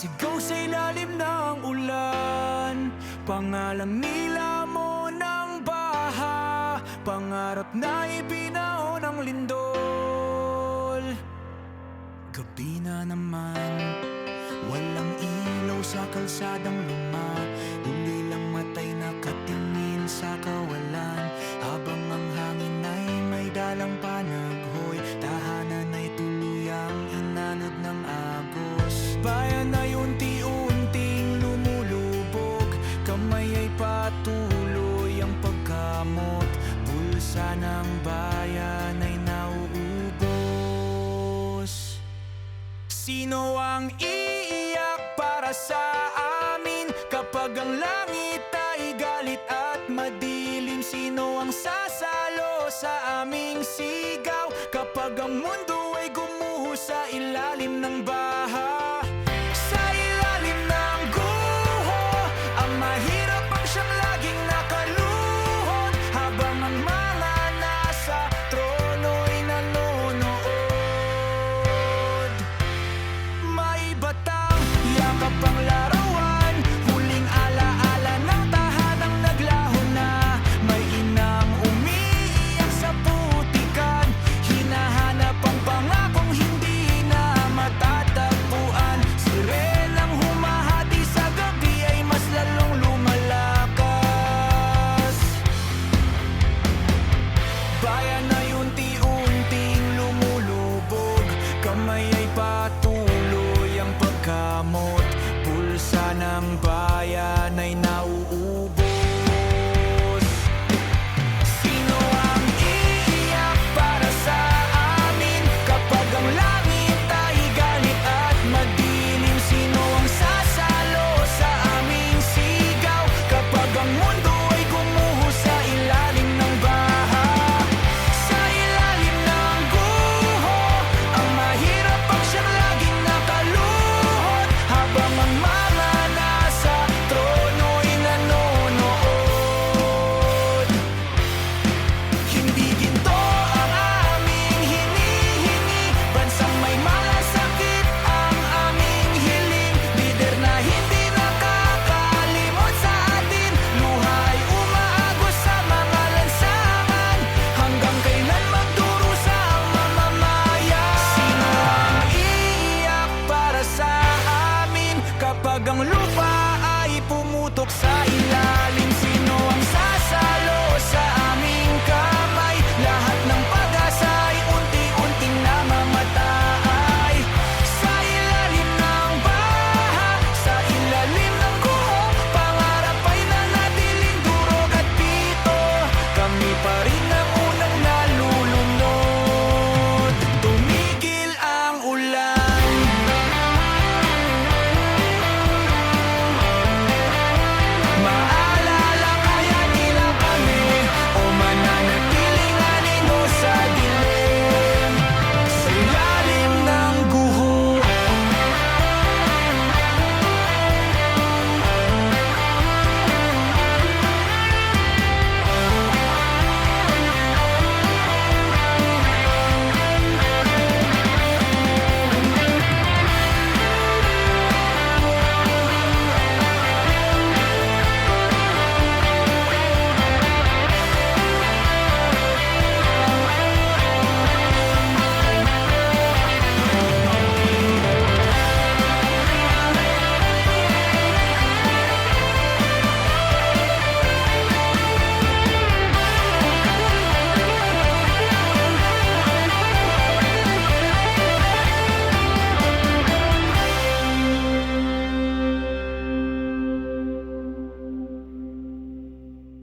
Sigaw sa ilalim ng ulan, pangalang nila mo ng baha, pangarap na ibinaon ng lindol. Gabi na naman, walang ilaw sa kalsadang luma, ulilang matay nakatingin sa kawalan. Habang ang hangin ay may dalang panaghoy, tahanan ay tuluyang inanod ng agos. Bayan ay unti-unting lumulubog, kamay ay patuloy ang pagkamot, bulsa ng bayan ay nauubos. Sino ang iiyak para sa amin kapag ang langit ay galit at madilim? Sino ang sasalo sa aming sigaw kapag ang mundo